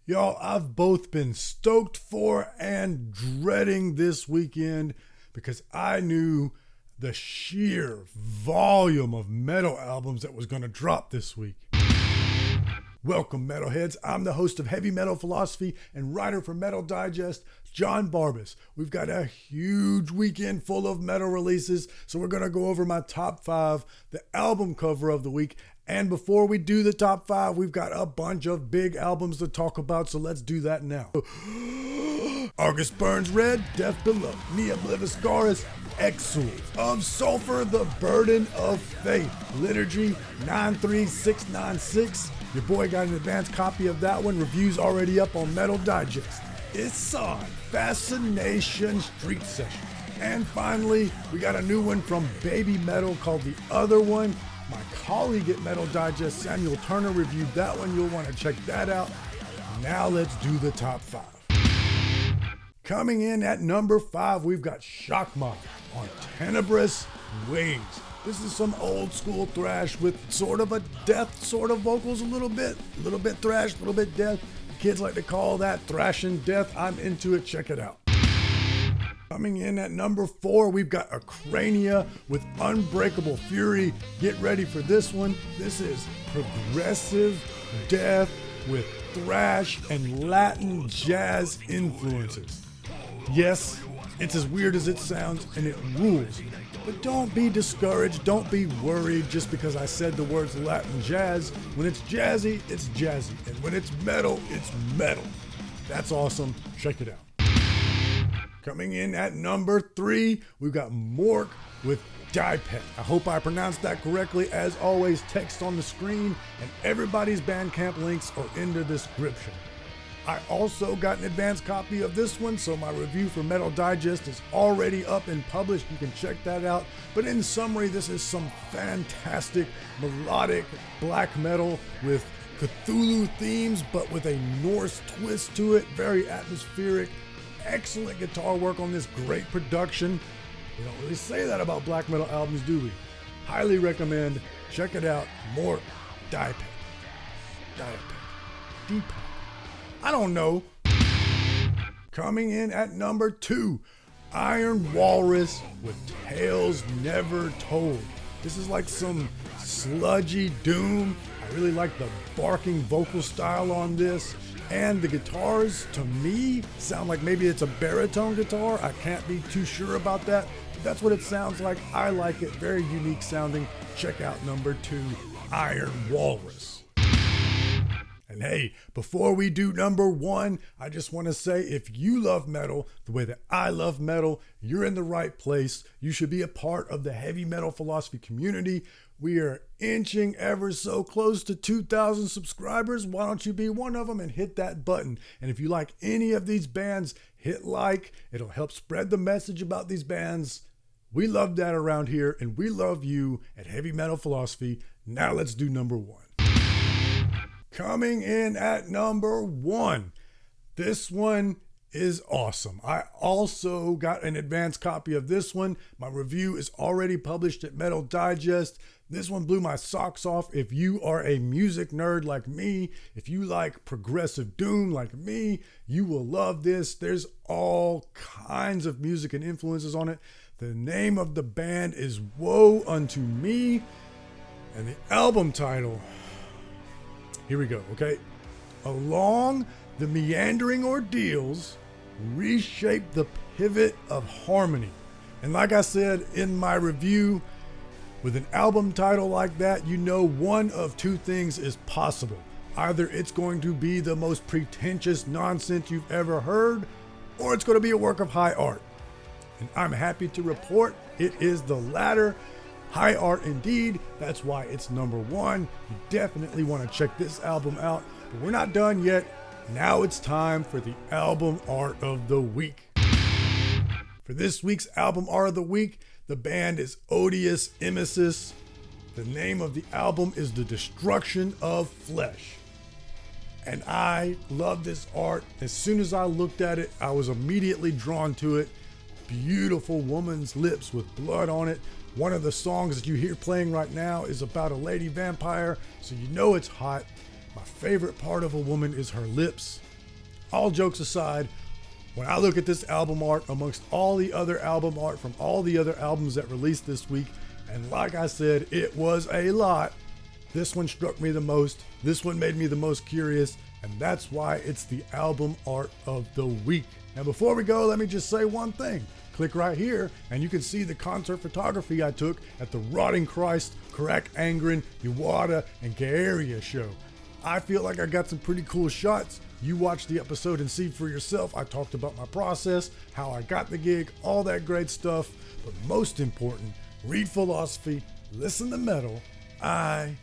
Y'all, I've both been stoked for and dreading this weekend because I knew the sheer volume of metal albums that was going to drop this week. Welcome, metalheads. I'm the host of Heavy Metal Philosophy and writer for Metal Digest, John Barbas. We've got a huge weekend full of metal releases, so we're going to go over my top 5, the album cover of the week. And before we do the top 5, we've got a bunch of big albums to talk about, so let's do that now. August Burns Red, Death Below, Nia Obliviscaris, Exul, Of Sulfur, The Burden of Faith, Liturgy 93696. Your boy got an advanced copy of that one. Review's already up on Metal Digest. Isan, Fascination Street Session. And finally, we got a new one from babymetal called The Other One. My colleague at Metal Digest, Samuel Turner, reviewed that one. You'll want to check that out. Now let's do the top 5. Coming in at number 5, we've got Shakma on Tenebrous Wings. This is some old school thrash with sort of a death sort of vocals, a little bit thrash, a little bit death. Kids like to call that thrash and death. I'm into it. Check it out. Coming in at number 4, we've got Acrania with Unbreakable Fury. Get ready for this one. This is progressive death with thrash and Latin jazz influences. Yes, it's as weird as it sounds and it rules. But don't be discouraged, don't be worried just because I said the words Latin jazz. When it's jazzy, it's jazzy. And when it's metal, it's metal. That's awesome. Check it out. Coming in at number 3, we've got Mork with Dipet. I hope I pronounced that correctly. As always, text on the screen and everybody's Bandcamp links are in the description. I also got an advanced copy of this one, so my review for Metal Digest is already up and published. You can check that out. But in summary, this is some fantastic melodic black metal with Cthulhu themes, but with a Norse twist to it. Very atmospheric. Excellent guitar work on this great production. We don't really say that about black metal albums, do we? Highly recommend. Check it out. More Dipet. I don't know. Coming in at number 2, Iron Walrus with Tales Never Told. This is like some sludgy doom. I really like the barking vocal style on this. And the guitars, to me, sound like maybe it's a baritone guitar. I can't be too sure about that. But that's what it sounds like. I like it. Very unique sounding. Check out number 2, Iron Walrus. And hey, before we do number 1, I just want to say if you love metal the way that I love metal, you're in the right place. You should be a part of the Heavy Metal Philosophy community. We are inching ever so close to 2,000 subscribers. Why don't you be one of them and hit that button? And if you like any of these bands, hit like. It'll help spread the message about these bands. We love that around here, and we love you at Heavy Metal Philosophy. Now let's do number 1. Coming in at number 1, this one is awesome. I also got an advanced copy of this one. My review is already published at Metal Digest. This one blew my socks off. If you are a music nerd like me, if you like progressive doom like me, you will love this. There's all kinds of music and influences on it. The name of the band is Woe Unto Me, and the album title, here we go, okay? Along the meandering ordeals, reshape the pivot of harmony. And like I said in my review, with an album title like that, you know one of 2 things is possible. Either it's going to be the most pretentious nonsense you've ever heard, or it's going to be a work of high art. And I'm happy to report it is the latter. High art indeed. That's why it's number 1. You definitely want to check this album out. But we're not done yet. Now it's time for the album art of the week. For this week's album art of the week, the band is Odious, Emesis. The name of the album is The Destruction of Flesh. And I love this art. As soon as I looked at it, I was immediately drawn to it. Beautiful woman's lips with blood on it. One of the songs that you hear playing right now is about a lady vampire, so you know it's hot. My favorite part of a woman is her lips. all jokes aside, when I look at this album art amongst all the other album art from all the other albums that released this week, and like I said, it was a lot, this one struck me the most. This one made me the most curious, and that's why it's the album art of the week. Now before we go, let me just say one thing. Click right here and you can see the concert photography I took at the Rotting Christ, Karak Angren, Iwata, and Kaaria show. I feel like I got some pretty cool shots. You watch the episode and see for yourself. I talked about my process, how I got the gig, all that great stuff. But most important, read philosophy, listen to metal. I